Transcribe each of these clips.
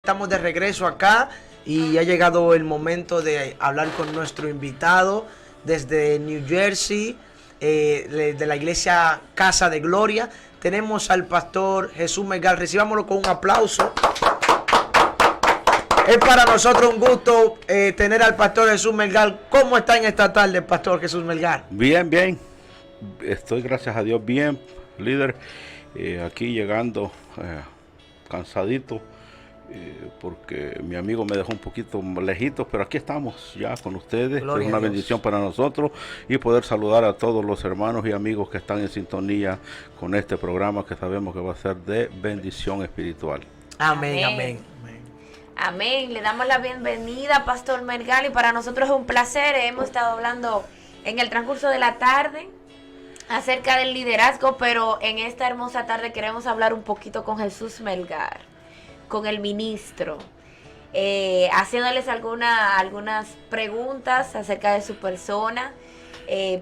Estamos de regreso acá y ha llegado el momento de hablar con nuestro invitado desde New Jersey, de la iglesia Casa de Gloria. Tenemos al pastor Jesús Melgar. Recibámoslo con un aplauso. Es para nosotros un gusto tener al pastor Jesús Melgar. ¿Cómo está en esta tarde, pastor Jesús Melgar? Bien, bien. Estoy, gracias a Dios, bien, líder. Aquí llegando cansadito. Porque mi amigo me dejó un poquito lejitos, pero aquí estamos ya con ustedes. Gloria es una bendición para nosotros y poder saludar a todos los hermanos y amigos que están en sintonía con este programa que sabemos que va a ser de bendición espiritual. Amén, amén. Amén. Le damos la bienvenida, Pastor Melgar, y para nosotros es un placer. Hemos estado hablando en el transcurso de la tarde acerca del liderazgo, pero en esta hermosa tarde queremos hablar un poquito con Jesús Melgar, con el ministro, haciéndoles algunas preguntas acerca de su persona,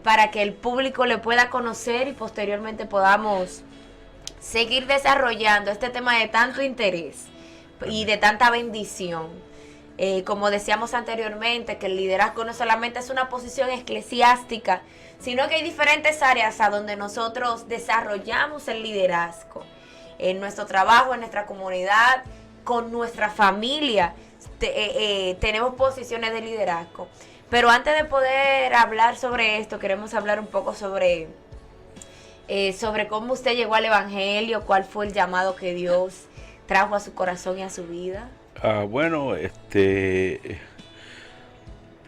para que el público le pueda conocer y posteriormente podamos seguir desarrollando este tema de tanto interés y de tanta bendición. Como decíamos anteriormente, que el liderazgo no solamente es una posición eclesiástica, sino que hay diferentes áreas a donde nosotros desarrollamos el liderazgo. En nuestro trabajo, en nuestra comunidad, con nuestra familia, tenemos posiciones de liderazgo. Pero antes de poder hablar sobre esto, queremos hablar un poco sobre cómo usted llegó al Evangelio, cuál fue el llamado que Dios trajo a su corazón y a su vida. Bueno,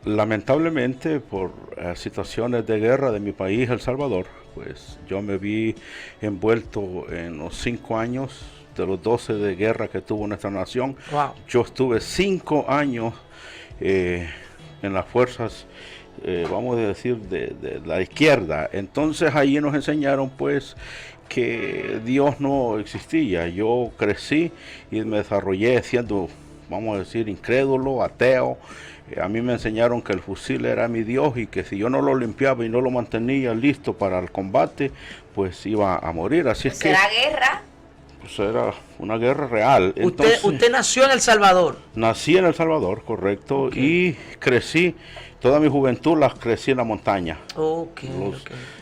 lamentablemente por situaciones de guerra de mi país, El Salvador, pues yo me vi envuelto en los 5 años de los 12 de guerra que tuvo nuestra nación. Wow. Yo estuve 5 años en las fuerzas, vamos a decir, de la izquierda. Entonces ahí nos enseñaron pues que Dios no existía. Yo crecí y me desarrollé siendo, vamos a decir, incrédulo, ateo. A mí me enseñaron que el fusil era mi Dios y que si yo no lo limpiaba y no lo mantenía listo para el combate, pues iba a morir. Así es que ¿Será guerra? pues era una guerra real. Entonces, Usted nació en El Salvador. Nací en El Salvador, correcto, Okay. Y crecí, toda mi juventud la crecí en la montaña. Okay.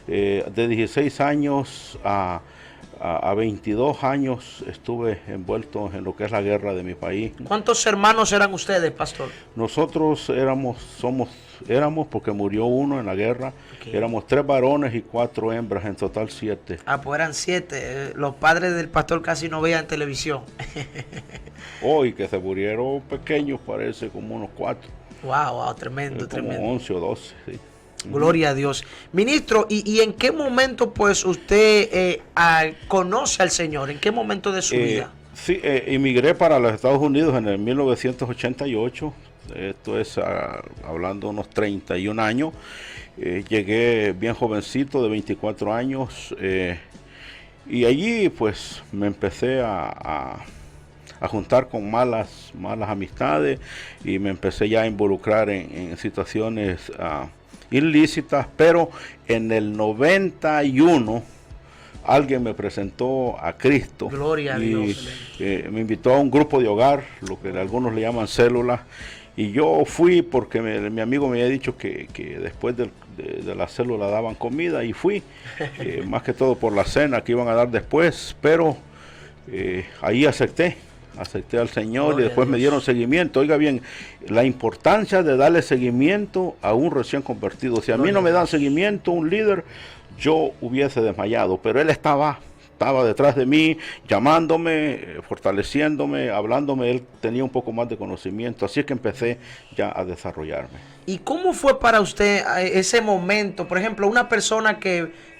De 16 años a 22 años estuve envuelto en lo que es la guerra de mi país. ¿Cuántos hermanos eran ustedes, pastor? Nosotros éramos porque murió uno en la guerra. Okay. Éramos 3 varones y 4 hembras, en total 7. Ah, pues eran 7. Los padres del pastor casi no veían televisión. Hoy que se murieron pequeños, parece como unos 4. Wow, tremendo, Como tremendo. 11 o 12, sí. Gloria a Dios. Ministro, ¿y en qué momento pues usted conoce al Señor? ¿En qué momento de su vida? Sí, emigré para los Estados Unidos en el 1988. Esto es hablando de unos 31 años. Llegué bien jovencito, de 24 años. Y allí pues me empecé a juntar con malas amistades y me empecé ya a involucrar en situaciones ilícitas, pero en el 91 alguien me presentó a Cristo. Gloria a Dios. Me invitó a un grupo de hogar, lo que algunos le llaman células, y yo fui porque mi amigo me había dicho que después de la célula daban comida, y fui, más que todo por la cena que iban a dar después, pero ahí acepté al Señor. Gloria, y después me dieron seguimiento. Oiga bien, la importancia de darle seguimiento a un recién convertido. Si a mí no me dan seguimiento, un líder, yo hubiese desmayado, pero él estaba detrás de mí, llamándome, fortaleciéndome, hablándome. Él tenía un poco más de conocimiento, así es que empecé ya a desarrollarme. ¿Y cómo fue para usted ese momento? Por ejemplo, una persona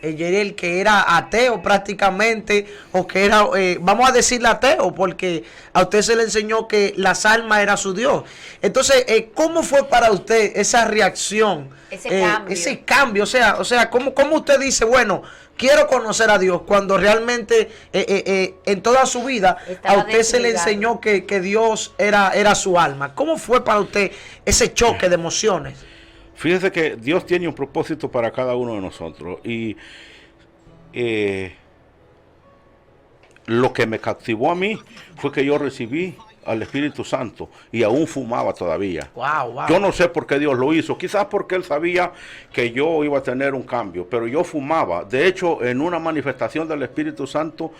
Yerel, que era ateo prácticamente, o que era, vamos a decirle ateo, porque a usted se le enseñó que las almas era su Dios. Entonces, ¿cómo fue para usted esa reacción? Ese cambio, o sea, ¿cómo usted dice, bueno, quiero conocer a Dios, cuando realmente en toda su vida a usted se le enseñó que Dios era su alma? ¿Cómo fue para usted ese choque de emociones? Fíjese que Dios tiene un propósito para cada uno de nosotros, y lo que me cautivó a mí fue que yo recibí al Espíritu Santo y aún fumaba todavía. Wow, wow. Yo no sé por qué Dios lo hizo, quizás porque Él sabía que yo iba a tener un cambio, pero yo fumaba. De hecho, en una manifestación del Espíritu Santo,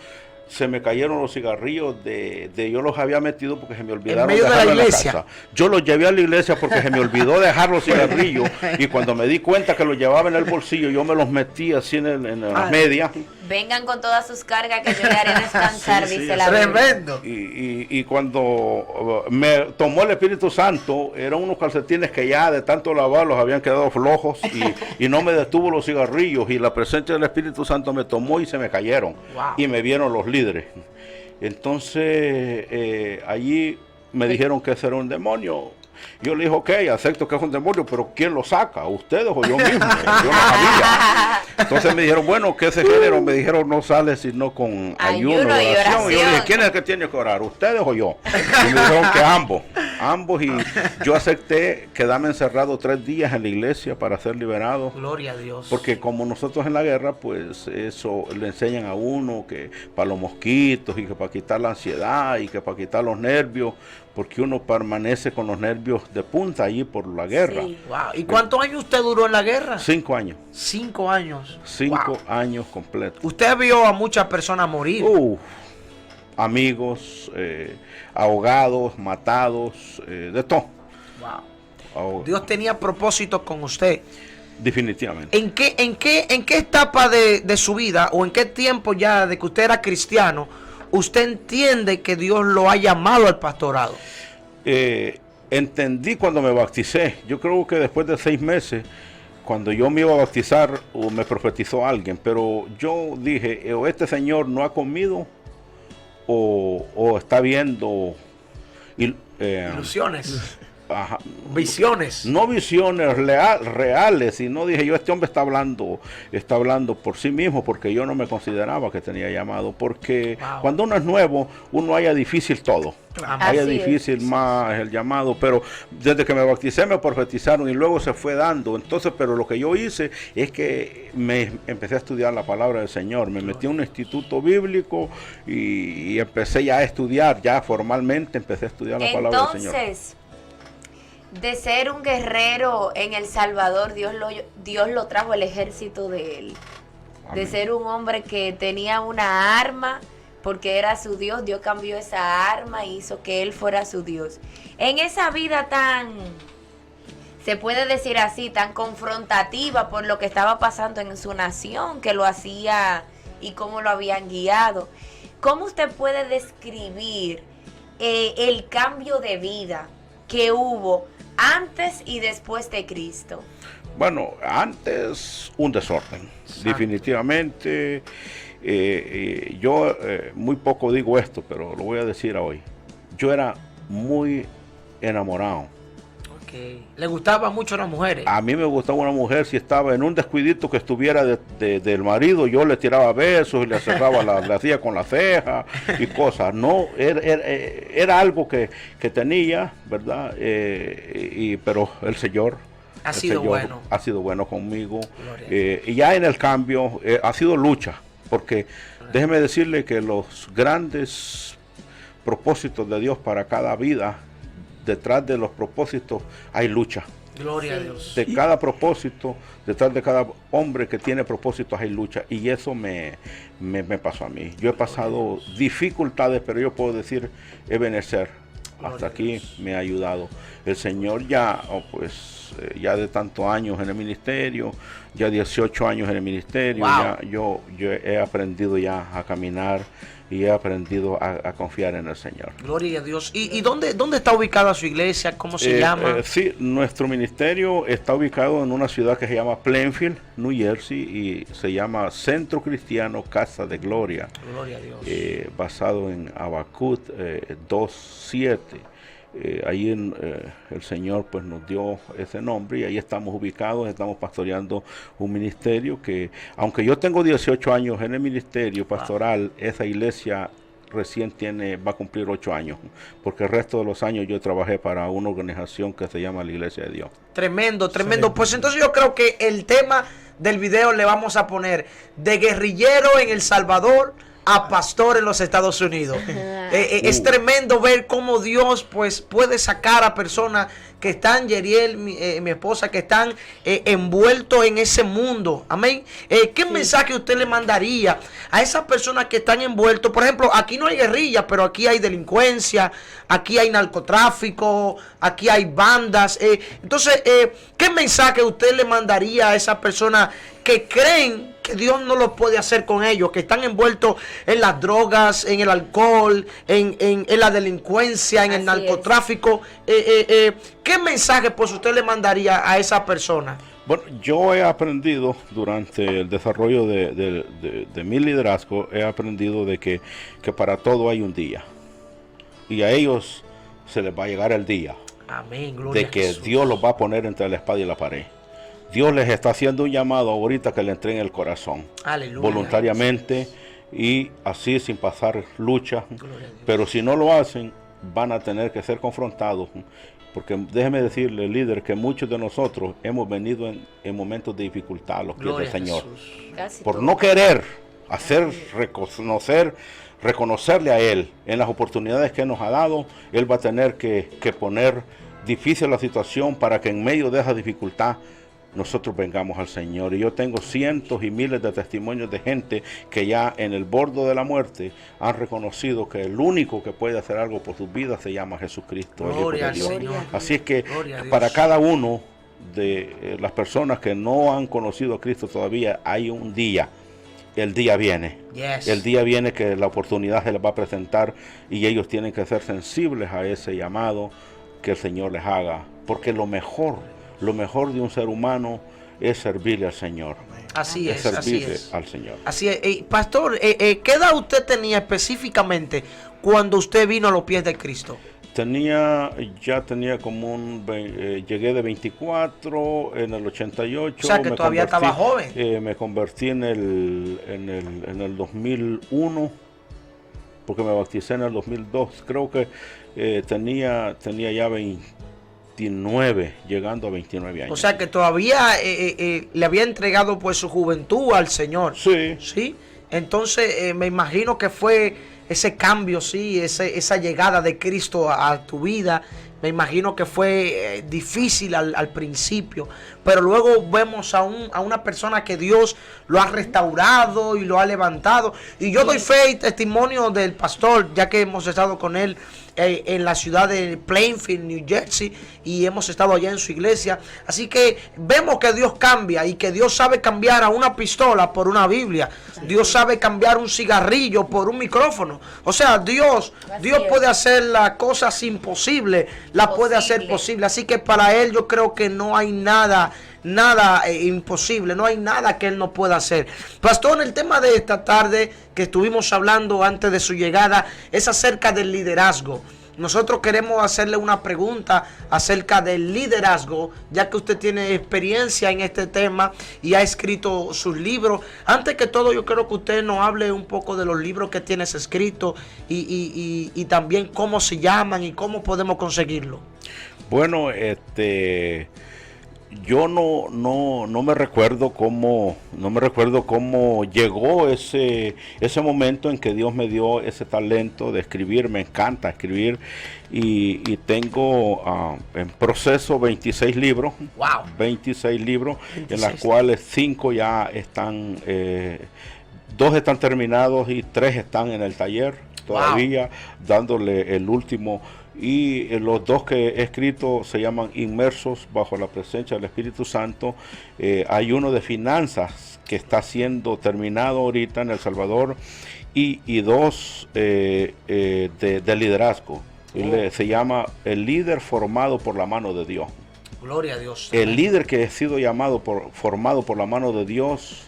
se me cayeron los cigarrillos yo los había metido porque se me olvidaron medio de la dejarlos en la iglesia. casa. Yo los llevé a la iglesia porque se me olvidó dejar los cigarrillos y cuando me di cuenta que los llevaba en el bolsillo, yo me los metí así en las medias. Vengan con todas sus cargas que yo le haré descansar, Sí, dice la Biblia. Tremendo. Y cuando me tomó el Espíritu Santo, eran unos calcetines que ya de tanto lavarlos habían quedado flojos y no me detuvo los cigarrillos y la presencia del Espíritu Santo me tomó y se me cayeron. Wow. Y me vieron los líderes. Entonces allí me dijeron que ese era un demonio. Yo le dije, ok, acepto que es un demonio, pero ¿quién lo saca? ¿Ustedes o yo mismo? Yo no sabía. Entonces me dijeron, bueno, ¿qué ese género? Me dijeron, no sale sino con ayuno y oración. Y yo le dije, ¿quién es el que tiene que orar? ¿Ustedes o yo? Y me dijeron que ambos. Y yo acepté quedarme encerrado 3 días en la iglesia para ser liberado. Gloria a Dios. Porque como nosotros en la guerra, pues eso le enseñan a uno que para los mosquitos y que para quitar la ansiedad y que para quitar los nervios, porque uno permanece con los nervios de punta allí por la guerra. Sí. Wow. ¿Y cuántos años usted duró en la guerra? 5 años. 5 años. 5 Wow. años completos. Usted vio a muchas personas morir. Amigos, ahogados, matados, de todo. Wow. Dios tenía propósitos con usted. Definitivamente. ¿En qué etapa de su vida o en qué tiempo ya de que usted era cristiano, usted entiende que Dios lo ha llamado al pastorado? Entendí cuando me bauticé. Yo creo que después de 6 meses, cuando yo me iba a bautizar, me profetizó alguien, pero yo dije, o este señor no ha comido o está viendo Ilusiones. Ajá. Visiones. No visiones reales, sino dije yo, este hombre está hablando por sí mismo, porque yo no me consideraba que tenía llamado, porque cuando uno es nuevo, uno haya difícil todo. Haya difícil más el llamado, pero desde que me bauticé me profetizaron y luego se fue dando. Entonces, pero lo que yo hice es que me empecé a estudiar la palabra del Señor, me metí a un instituto bíblico y empecé ya a estudiar, ya formalmente empecé a estudiar la palabra del Señor. Entonces, de ser un guerrero en El Salvador, Dios lo trajo al ejército de él. Amén. De ser un hombre que tenía una arma, porque era su Dios, Dios cambió esa arma y hizo que él fuera su Dios. En esa vida tan, se puede decir así, tan confrontativa por lo que estaba pasando en su nación, que lo hacía y cómo lo habían guiado, ¿cómo usted puede describir el cambio de vida que hubo antes y después de Cristo? Bueno, antes un desorden, definitivamente. Yo muy poco digo esto, pero lo voy a decir hoy. Yo era muy enamorado. Okay. ¿Le gustaban mucho las mujeres? A mí me gustaba una mujer, si estaba en un descuidito que estuviera del marido, yo le tiraba besos y le cerraba la hacía con la ceja y cosas. No, era algo que tenía, ¿verdad? Pero el Señor ha sido bueno conmigo. Y ya en el cambio ha sido lucha, porque déjeme decirle que los grandes propósitos de Dios para cada vida, detrás de los propósitos hay lucha. Gloria a Dios. De cada propósito, detrás de cada hombre que tiene propósitos hay lucha. Y eso me pasó a mí. Yo he pasado dificultades, pero yo puedo decir, Ebenezer, hasta aquí me ha ayudado. El Señor ya, ya de tantos años en el ministerio, ya 18 años en el ministerio, ya yo he aprendido ya a caminar y he aprendido a confiar en el Señor. Gloria a Dios. ¿Y dónde está ubicada su iglesia? ¿Cómo se llama? Sí, nuestro ministerio está ubicado en una ciudad que se llama Plainfield, New Jersey, y se llama Centro Cristiano Casa de Gloria. Gloria a Dios. Basado en Habacuc 2:7. Ahí el Señor pues nos dio ese nombre y ahí estamos ubicados, estamos pastoreando un ministerio que, aunque yo tengo 18 años en el ministerio pastoral, esa iglesia recién va a cumplir 8 años, porque el resto de los años yo trabajé para una organización que se llama la Iglesia de Dios. Tremendo. Pues entonces yo creo que el tema del video le vamos a poner de guerrillero en El Salvador a pastor en los Estados Unidos. Es tremendo ver cómo Dios pues puede sacar a personas que están, Yeriel, mi esposa, que están envueltos en ese mundo. Amén. ¿Qué mensaje usted le mandaría a esas personas que están envueltos? Por ejemplo, aquí no hay guerrilla, pero aquí hay delincuencia, aquí hay narcotráfico, aquí hay bandas. Entonces, ¿qué mensaje usted le mandaría a esas personas que creen que Dios no lo puede hacer con ellos, que están envueltos en las drogas, en el alcohol, en la delincuencia, en el narcotráfico? ¿Qué mensaje pues usted le mandaría a esa persona? Bueno, yo he aprendido durante el desarrollo de mi liderazgo, he aprendido de que para todo hay un día. Y a ellos se les va a llegar el día. Amén, gloria de que a Jesús. Dios los va a poner entre la espada y la pared. Dios les está haciendo un llamado ahorita que le entreguen el corazón. Aleluya. Voluntariamente y así sin pasar lucha. Pero si no lo hacen, van a tener que ser confrontados. Porque déjeme decirle, líder, que muchos de nosotros hemos venido en momentos de dificultad a los pies del Señor. Por no querer reconocerle a Él en las oportunidades que nos ha dado, Él va a tener que poner difícil la situación para que en medio de esa dificultad nosotros vengamos al Señor. Y yo tengo cientos y miles de testimonios de gente que ya en el borde de la muerte han reconocido que el único que puede hacer algo por sus vidas se llama Jesucristo, el Hijo de Dios. Así es que para cada uno de las personas que no han conocido a Cristo todavía hay un día. El día viene. Yes. El día viene que la oportunidad se les va a presentar y ellos tienen que ser sensibles a ese llamado que el Señor les haga. Porque lo mejor de un ser humano es servirle al Señor. Así es, servirle así es. al Señor. Así es. Pastor, ¿qué edad usted tenía específicamente cuando usted vino a los pies de Cristo? Ya tenía como llegué de 24 en el 88. O sea que todavía estaba joven. Me convertí en el 2001, porque me bauticé en el 2002. Creo que tenía ya 29, llegando a 29 años. O sea que todavía le había entregado pues su juventud al Señor. Sí. ¿Sí? Entonces me imagino que fue ese cambio, sí, esa llegada de Cristo a tu vida. Me imagino que fue difícil al principio, pero luego vemos a una persona que Dios lo ha restaurado y lo ha levantado. Y yo doy fe y testimonio del pastor, ya que hemos estado con él en la ciudad de Plainfield, New Jersey, y hemos estado allá en su iglesia. Así que vemos que Dios cambia y que Dios sabe cambiar a una pistola por una Biblia. Dios sabe cambiar un cigarrillo por un micrófono. O sea, Dios puede hacer las cosas imposibles, las puede hacer posible. Así que para Él yo creo que no hay nada imposible, no hay nada que Él no pueda hacer. Pastor, el tema de esta tarde que estuvimos hablando antes de su llegada es acerca del liderazgo. Nosotros queremos hacerle una pregunta acerca del liderazgo, ya que usted tiene experiencia en este tema y ha escrito sus libros. Antes que todo, yo quiero que usted nos hable un poco de los libros que tienes escritos y también cómo se llaman y cómo podemos conseguirlo. Bueno, yo no me recuerdo cómo llegó ese momento en que Dios me dio ese talento de escribir. Me encanta escribir y tengo en proceso 26 libros. Wow. 26 libros, en las cuales 5 ya están, 2 están terminados y 3 están en el taller todavía, dándole el último. Y los 2 que he escrito se llaman Inmersos bajo la presencia del Espíritu Santo. Hay uno de finanzas que está siendo terminado ahorita en El Salvador y 2 de liderazgo. Se llama El líder formado por la mano de Dios. Gloria a Dios. El líder que ha sido formado por la mano de Dios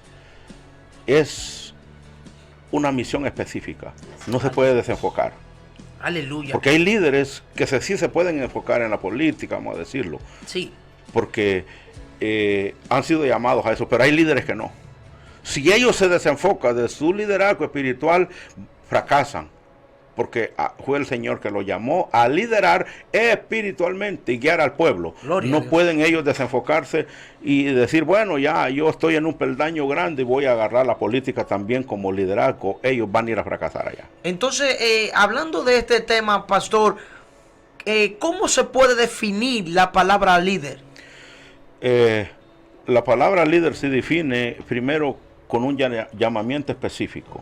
es una misión específica. No se puede desenfocar. Aleluya. Porque hay líderes que sí se pueden enfocar en la política, vamos a decirlo. Sí. Porque han sido llamados a eso, pero hay líderes que no. Si ellos se desenfocan de su liderazgo espiritual, fracasan. porque fue el Señor que lo llamó a liderar espiritualmente y guiar al pueblo. Gloria a No Dios. pueden ellos desenfocarse y decir, bueno, ya yo estoy en un peldaño grande y voy a agarrar la política también como liderazgo. Ellos van a ir a fracasar allá. Entonces, hablando de este tema, pastor, ¿cómo se puede definir la palabra líder? La palabra líder se define primero con un llamamiento específico.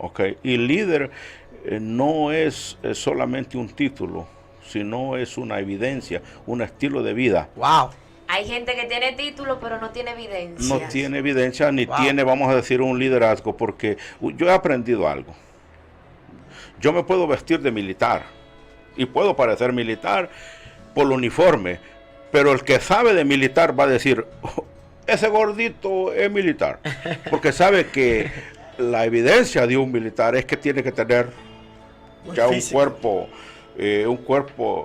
¿Okay? Y líder no es solamente un título, sino es una evidencia, un estilo de vida. Wow. Hay gente que tiene título, pero no tiene evidencia. No tiene evidencia ni Wow. tiene, vamos a decir, un liderazgo, porque yo he aprendido algo. Yo me puedo vestir de militar y puedo parecer militar por el uniforme, pero el que sabe de militar va a decir, "Oh, ese gordito es militar", porque sabe que la evidencia de un militar es que tiene que tener ya un cuerpo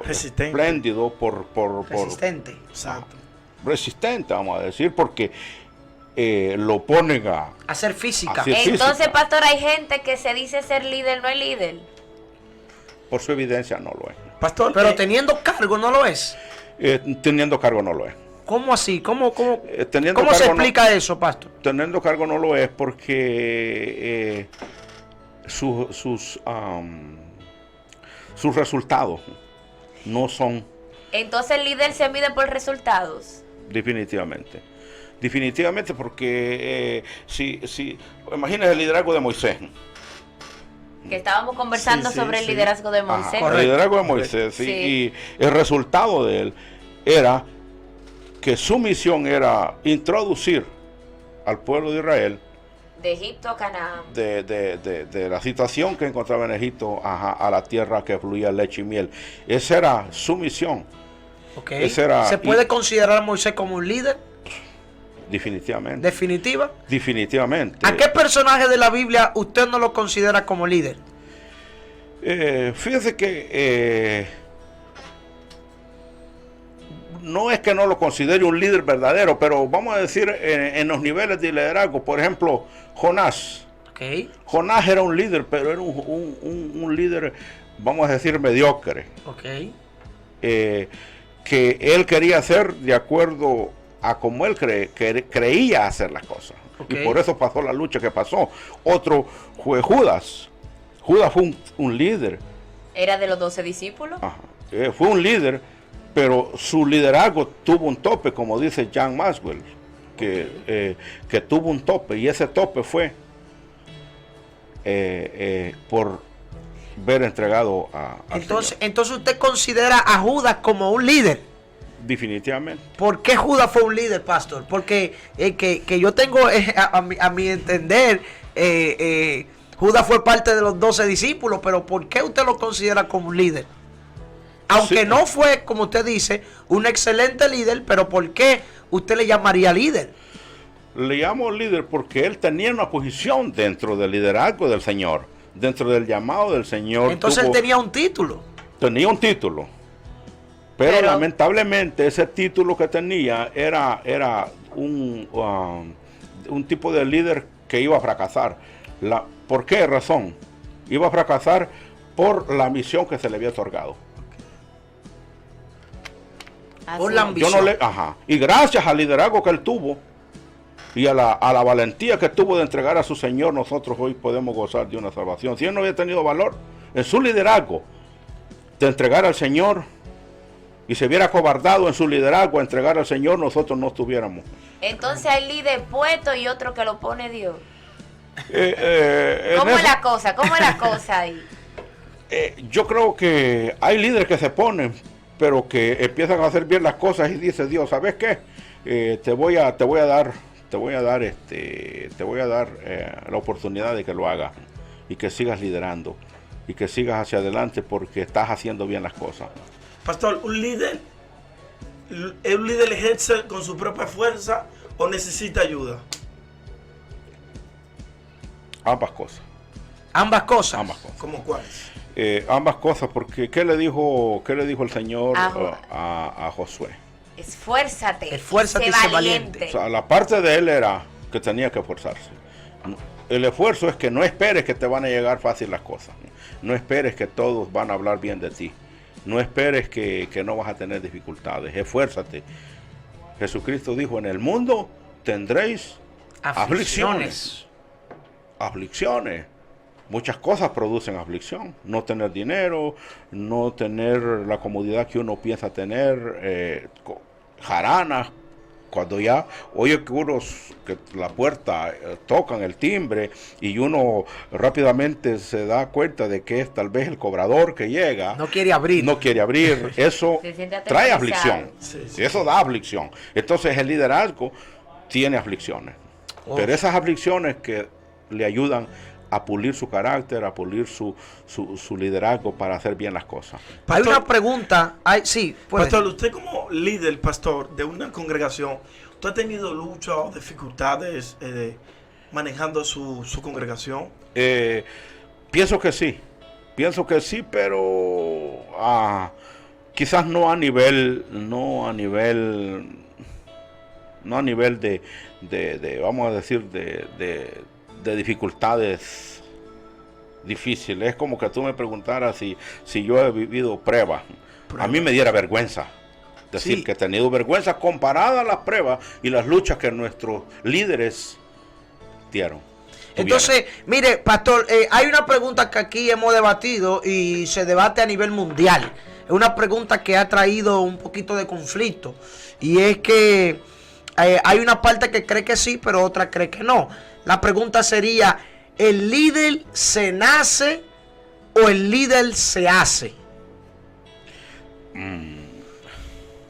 Resistente. espléndido por Resistente. Exacto. resistente, vamos a decir, porque lo ponen a Hacer física. Así es. Entonces, física. pastor, hay gente que se dice ser líder, no es líder. por su evidencia no lo es. Pastor, Pero teniendo cargo no lo es. Teniendo cargo no lo es. ¿Cómo así? ¿Cómo Teniendo se cargo explica eso, pastor? Teniendo cargo no lo es porque sus resultados no son Entonces, el líder se mide por resultados. definitivamente. Definitivamente porque si imagínese el liderazgo de Moisés. Que estábamos conversando Sí, sobre el sí. liderazgo de Ajá, Moisés. el liderazgo de Moisés. Sí. Y el resultado de él era que su misión era introducir al pueblo de Israel De Egipto a Canaán. de la situación que encontraba en Egipto a la tierra que fluía leche y miel. Esa era su misión, Ok. Ese era- ¿Se puede considerar a Moisés como un líder? definitivamente. ¿Definitiva? Definitivamente. ¿A qué personaje de la Biblia usted no lo considera como líder? Fíjese que no es que no lo considere un líder verdadero, pero vamos a decir en los niveles de liderazgo, por ejemplo, Jonás. Ok. Jonás era un líder, pero era un líder, vamos a decir, mediocre. Ok. Que él quería hacer de acuerdo a como él creía hacer las cosas. Ok. Y por eso pasó la lucha que pasó. Otro fue Judas. Judas fue un líder. Era de los 12 discípulos. Ajá. Fue un líder, pero su liderazgo tuvo un tope, como dice John Maxwell, que tuvo un tope, y ese tope fue por ver entregado al Señor. Entonces usted considera a Judas como un líder. Definitivamente. ¿Por qué Judas fue un líder, pastor? Porque que yo tengo a mi entender, Judas fue parte de los 12 discípulos, pero ¿por qué usted lo considera como un líder? Aunque Sí. no fue, como usted dice, un excelente líder, pero ¿por qué usted le llamaría líder? Le llamo líder porque él tenía una posición dentro del liderazgo del Señor, dentro del llamado del Señor. Entonces él tenía un título. tenía un título, pero Pero- lamentablemente ese título que tenía era un tipo de líder que iba a fracasar. ¿Por qué razón? Iba a fracasar por la misión que se le había otorgado. Así Por la es. ambición. Y gracias al liderazgo que él tuvo y a la valentía que tuvo de entregar a su Señor, nosotros hoy podemos gozar de una salvación. Si él no había tenido valor en su liderazgo de entregar al Señor y se hubiera acobardado en su liderazgo a entregar al Señor, nosotros no estuviéramos. Entonces hay líder puesto y otro que lo pone Dios. En ¿Cómo es eso- la cosa? ¿Cómo es la cosa ahí? Yo creo que hay líderes que se ponen, pero que empiezan a hacer bien las cosas y dice Dios, ¿sabes qué? Te voy a dar la oportunidad de que lo hagas y que sigas liderando y que sigas hacia adelante porque estás haciendo bien las cosas. Pastor, ¿un líder ejerce con su propia fuerza o necesita ayuda? Ambas cosas. Ambas cosas. Ambas cosas. ¿Cómo cuáles? Ambas cosas, porque ¿qué le dijo el Señor A a Josué? Esfuérzate. Esfuérzate y sé valiente. O sea, la parte de él era que tenía que esforzarse. El esfuerzo es que no esperes que te van a llegar fácil las cosas. No esperes que todos van a hablar bien de ti. No esperes que no vas a tener dificultades. Esfuérzate. Jesucristo dijo, en el mundo tendréis aflicciones. Aflicciones. Muchas cosas producen aflicción. No tener dinero, no tener la comodidad que uno piensa tener, jaranas. Cuando ya oye que la puerta tocan el timbre y uno rápidamente se da cuenta de que es tal vez el cobrador que llega. No quiere abrir. No quiere abrir. Eso trae aflicción. Sí, sí. Eso da aflicción. Entonces el liderazgo tiene aflicciones. Pero esas aflicciones que le ayudan a pulir su carácter, a pulir su liderazgo para hacer bien las cosas. Hay una pregunta. Sí, puede. Pastor, usted como líder, pastor, de una congregación, ¿usted ha tenido luchas o dificultades manejando su congregación? Pienso que sí, pero quizás no a nivel de vamos a decir, de dificultades difíciles. Es como que tú me preguntaras si yo he vivido pruebas. A mí me diera vergüenza decir Sí. que he tenido vergüenza comparada a las pruebas y las luchas que nuestros líderes tuvieron. Entonces, mire, pastor, hay una pregunta que aquí hemos debatido y se debate a nivel mundial. Es una pregunta que ha traído un poquito de conflicto. Y es que hay una parte que cree que sí, pero otra cree que no. La pregunta sería, ¿el líder se nace o el líder se hace?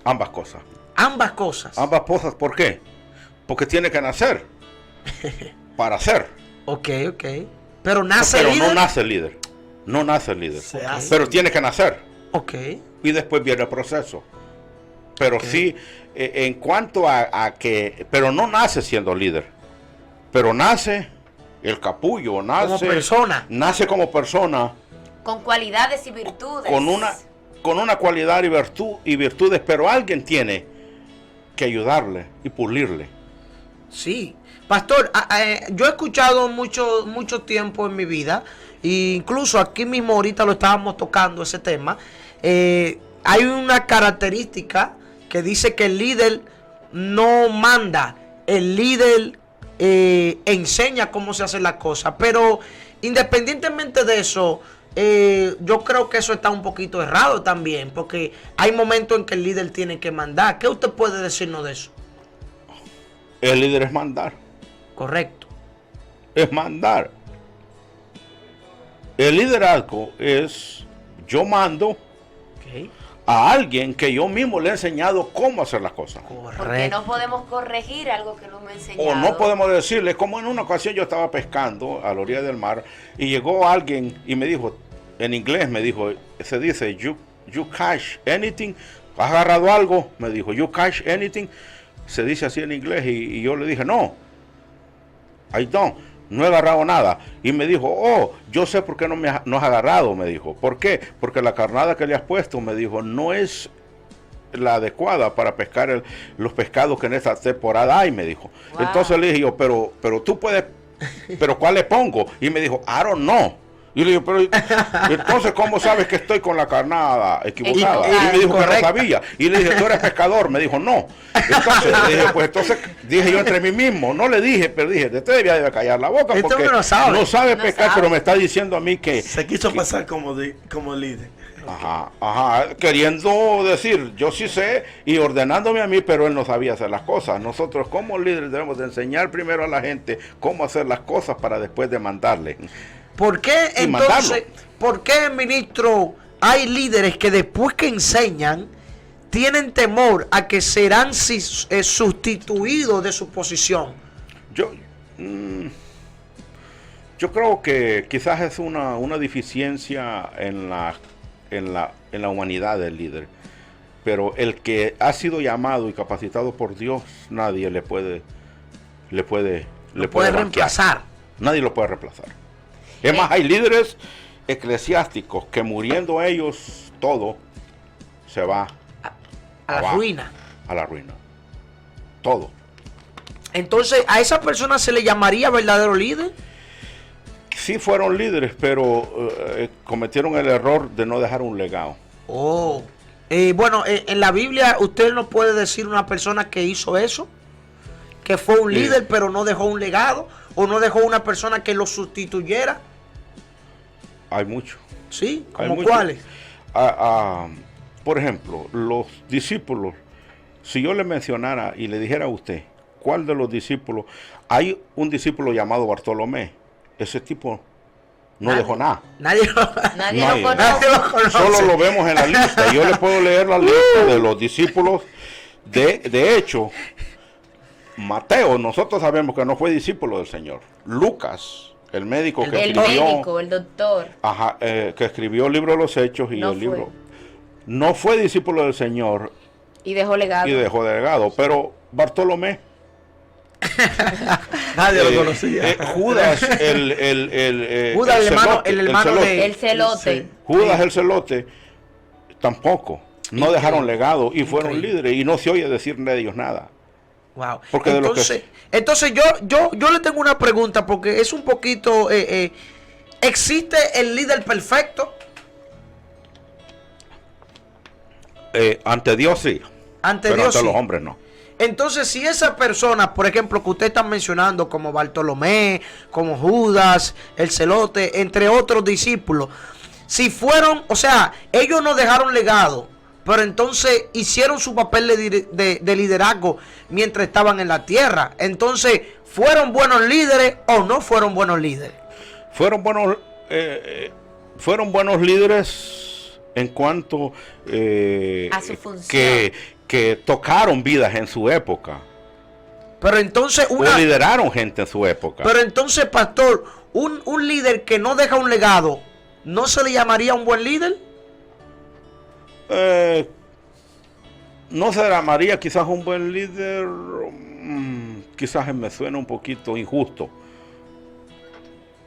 Ambas cosas. Ambas cosas. Ambas cosas, ¿por qué? Porque tiene que nacer para ser. Ok. Pero nace Pero líder. no nace el líder. No nace el líder. Se hace. Pero tiene que nacer. Ok. Y después viene el proceso. Pero sí, en cuanto a que... Pero no nace siendo líder. Pero nace el capullo, nace... Como persona. Nace como persona Con cualidades y virtudes. con una cualidad y virtudes, pero alguien tiene que ayudarle y pulirle. Sí, pastor, yo he escuchado mucho tiempo en mi vida, e incluso aquí mismo ahorita lo estábamos tocando ese tema. Hay una característica que dice que el líder no manda, el líder enseña cómo se hacen las cosas, pero independientemente de eso, yo creo que eso está un poquito errado también, porque hay momentos en que el líder tiene que mandar. ¿Qué usted puede decirnos de eso? El líder es mandar. Correcto. Es mandar. El liderazgo es yo mando Ok. a alguien que yo mismo le he enseñado cómo hacer las cosas. Porque Correcto. no podemos corregir algo que no me ha enseñado. O no podemos decirle, como en una ocasión yo estaba pescando a la orilla del mar y llegó alguien y me dijo, en inglés me dijo, se dice, you catch anything, ¿has agarrado algo? Me dijo, you catch anything, se dice así en inglés y yo le dije, no, I don't, no he agarrado nada. Y me dijo, oh, yo sé por qué no has agarrado, me dijo. ¿Por qué? Porque la carnada que le has puesto, me dijo, no es la adecuada para pescar los pescados que en esta temporada hay, me dijo. Wow. Entonces le dije yo, pero tú puedes, pero ¿cuál le pongo? Y me dijo, I don't know. Y le digo, pero entonces, ¿cómo sabes que estoy con la carnada equivocada? Y me dijo que no sabía. Y le dije, ¿tú eres pescador? Me dijo, no. Entonces, le dije, pues entonces, dije yo entre mí mismo, no le dije, pero dije, usted debía callar la boca Esto porque no sabe. no sabe No pescar, sabe. pero me está diciendo a mí que... Se quiso pasar como líder. Ajá, queriendo decir, yo sí sé y ordenándome a mí, pero él no sabía hacer las cosas. Nosotros como líderes debemos de enseñar primero a la gente cómo hacer las cosas para después de mandarle. ¿Por qué Y entonces, mandarlo. por qué, ministro, hay líderes que después que enseñan tienen temor a que serán sustituidos de su posición? Yo creo que quizás es una deficiencia en la humanidad del líder, pero el que ha sido llamado y capacitado por Dios, nadie le puede Puede banquear. reemplazar. Nadie lo puede reemplazar. Es más, hay líderes eclesiásticos que muriendo ellos todo se va A la abajo, ruina. a la ruina. Todo. Entonces, ¿a esa persona se le llamaría verdadero líder? Sí fueron líderes, pero cometieron el error de no dejar un legado. Oh. Bueno, en la Biblia usted no puede decir una persona que hizo eso, que fue un líder pero no dejó un legado, o no dejó una persona que lo sustituyera. Hay muchos. ¿Sí? Hay ¿Como muchos. cuáles? Por ejemplo, los discípulos, si yo le mencionara y le dijera a usted, ¿cuál de los discípulos? Hay un discípulo llamado Bartolomé. Ese tipo no dejó nada. Nadie lo conoce. Nadie lo conoce. Solo lo vemos en la lista. Yo le puedo leer la lista de los discípulos. De hecho, Mateo, nosotros sabemos que no fue discípulo del Señor. Lucas, el médico que El escribió, médico, el doctor. que escribió el libro de los Hechos y No el fue. libro, no fue discípulo del Señor Y dejó legado. y dejó delegado. Pero Bartolomé, Nadie lo conocía. Judas, Judas, el hermano celote. de... El celote. Sí. Judas el celote, tampoco. No Increíble. dejaron legado y fueron Increíble. líderes y no se oye decir de ellos nada. Wow. Porque de lo que- Entonces yo le tengo una pregunta porque es un poquito... ¿existe el líder perfecto? Ante Dios sí, Ante pero Dios ante sí. los hombres no. Entonces, si esa persona, por ejemplo, que usted está mencionando, como Bartolomé, como Judas, el celote, entre otros discípulos, si fueron, o sea, ellos no dejaron legado, pero entonces hicieron su papel de liderazgo mientras estaban en la tierra. Entonces, ¿fueron buenos líderes o no fueron buenos líderes? Fueron buenos líderes en cuanto A su función. que tocaron vidas en su época Pero entonces, o lideraron gente en su época. pero entonces, pastor, un líder que no deja un legado, ¿no se le llamaría un buen líder? No se llamaría quizás un buen líder, quizás me suena un poquito injusto,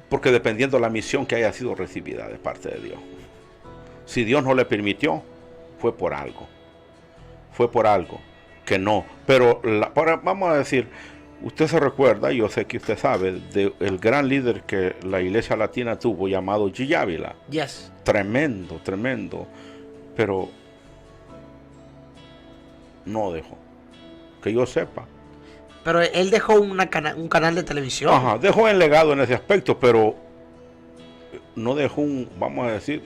porque dependiendo de la misión que haya sido recibida de parte de Dios. Si Dios no le permitió, fue por algo que no. Pero vamos a decir, usted se recuerda, yo sé que usted sabe, del gran líder que la iglesia latina tuvo llamado G. Ávila. Yes. Tremendo, pero no dejó, que yo sepa. Pero él dejó un canal de televisión. Ajá, dejó el legado en ese aspecto, pero no dejó vamos a decir,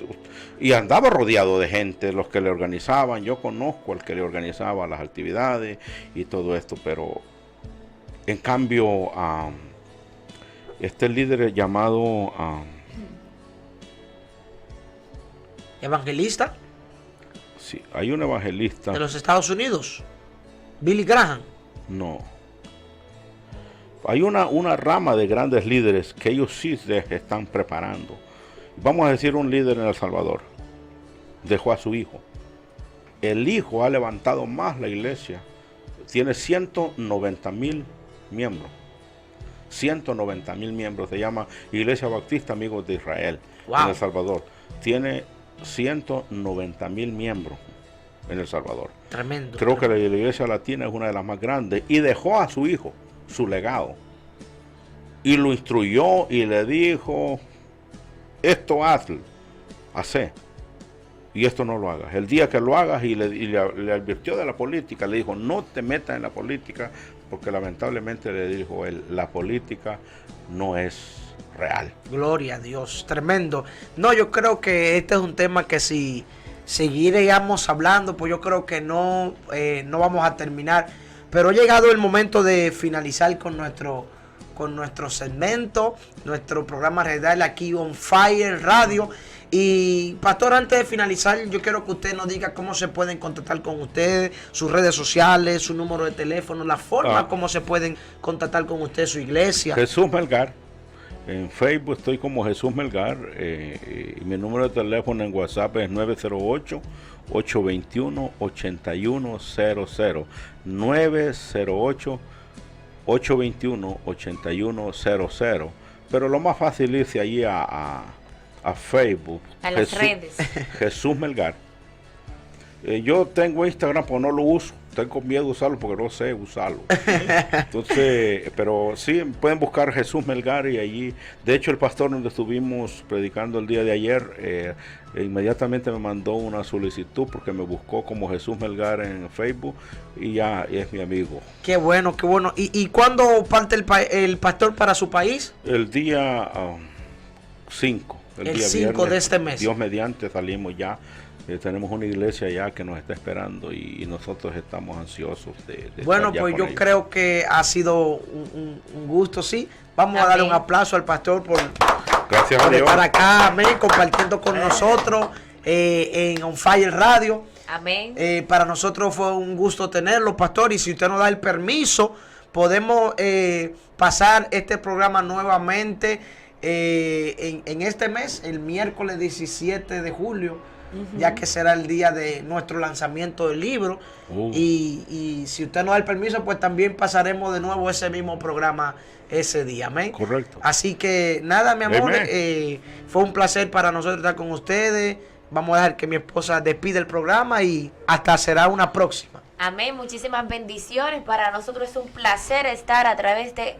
y andaba rodeado de gente, los que le organizaban. Yo conozco al que le organizaba las actividades y todo esto, pero en cambio, este líder llamado Evangelista sí, hay un evangelista. de los Estados Unidos, Billy Graham. No. Hay una rama de grandes líderes que ellos sí se están preparando. Vamos a decir un líder en El Salvador. Dejó a su hijo. El hijo ha levantado más la iglesia. Tiene 190,000 miembros. 190,000 miembros. Se llama Iglesia Bautista Amigos de Israel. Wow. En El Salvador. Tiene 190,000 miembros en El Salvador. Tremendo. Creo que la iglesia latina es una de las más grandes. Y dejó a su hijo su legado. Y lo instruyó y le dijo, esto hazlo, hace. Y esto no lo hagas. El día que lo hagas, y le advirtió de la política, le dijo, no te metas en la política, porque lamentablemente le dijo él, la política no es real. Gloria a Dios, tremendo. No, yo creo que este es un tema que si seguiríamos hablando, pues yo creo que no vamos a terminar. Pero ha llegado el momento de finalizar con nuestro segmento, nuestro programa radial aquí On Fire Radio. Y pastor, antes de finalizar, yo quiero que usted nos diga cómo se pueden contactar con ustedes, sus redes sociales, su número de teléfono, la forma como se pueden contactar con usted, su iglesia. Jesús Melgar. En Facebook estoy como Jesús Melgar. Y mi número de teléfono en WhatsApp es 908-821-8100. 908-821-8100. Pero lo más fácil es irse allí a Facebook. A las redes. Jesús Melgar. Yo tengo Instagram, pero no lo uso. tengo miedo de usarlo porque no sé usarlo. Entonces, pero sí, pueden buscar Jesús Melgar y allí, de hecho el pastor donde estuvimos predicando el día de ayer, inmediatamente me mandó una solicitud porque me buscó como Jesús Melgar en Facebook y ya es mi amigo. Qué bueno, qué bueno. ¿Y cuándo parte el pastor para su país? El día 5. El día 5 viernes, de este mes. Dios mediante salimos ya. Tenemos una iglesia ya que nos está esperando y nosotros estamos ansiosos de bueno, estar ya pues con yo ellos. creo que ha sido un gusto, sí. Vamos a darle un aplauso al pastor por Gracias a Dios. estar acá, amén, compartiendo con nosotros en On Fire Radio. Amén. Para nosotros fue un gusto tenerlo, pastor, y si usted nos da el permiso, podemos pasar este programa nuevamente en este mes, el miércoles 17 de julio. Ya que será el día de nuestro lanzamiento del libro. Y si usted nos da el permiso, pues también pasaremos de nuevo ese mismo programa ese día. Amén. Correcto. Así que nada, mi amor, Amén. fue un placer para nosotros estar con ustedes. Vamos a dejar que mi esposa despide el programa y hasta será una próxima. Amén, muchísimas bendiciones. Para nosotros es un placer estar a través de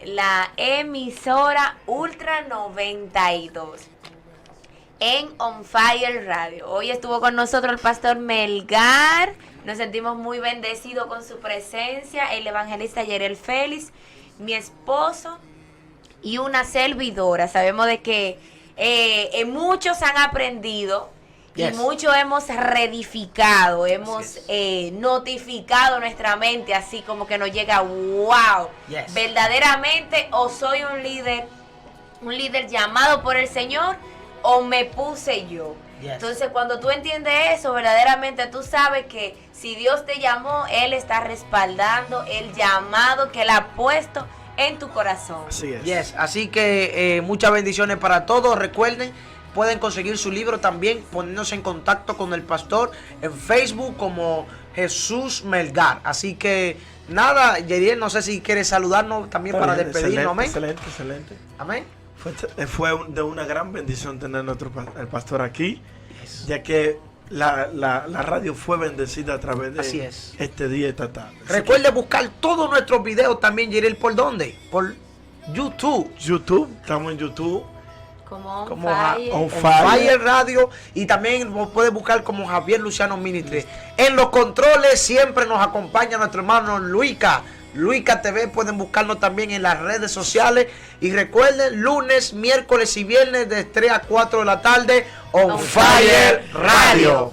la emisora Ultra 92. En On Fire Radio. Hoy estuvo con nosotros el pastor Melgar. Nos sentimos muy bendecidos con su presencia. El evangelista Yerel Félix, mi esposo y una servidora. Sabemos de que muchos han aprendido y muchos hemos reedificado, hemos notificado nuestra mente, así como que nos llega, wow, verdaderamente o soy un líder llamado por el Señor, o me puse yo. Entonces, cuando tú entiendes eso, verdaderamente tú sabes que si Dios te llamó, Él está respaldando el llamado que Él ha puesto en tu corazón. Así es. Así que muchas bendiciones para todos. Recuerden, pueden conseguir su libro también poniéndose en contacto con el pastor en Facebook como Jesús Melgar. Así que nada, Yeriel, no sé si quieres saludarnos también para despedirnos. Amén. Excelente. Amén. Fue de una gran bendición tener el pastor aquí, ya que la radio fue bendecida a través de este día y esta tarde. Recuerde buscar todos nuestros videos también, Yeriel, ¿por dónde? Por YouTube. Estamos en YouTube. Como On Fire Radio, y también nos puede buscar como Javier Luciano Ministry. En los controles siempre nos acompaña nuestro hermano Luica TV. Pueden buscarnos también en las redes sociales. Y recuerden, lunes, miércoles y viernes de 3 a 4 de la tarde, On Fire Radio.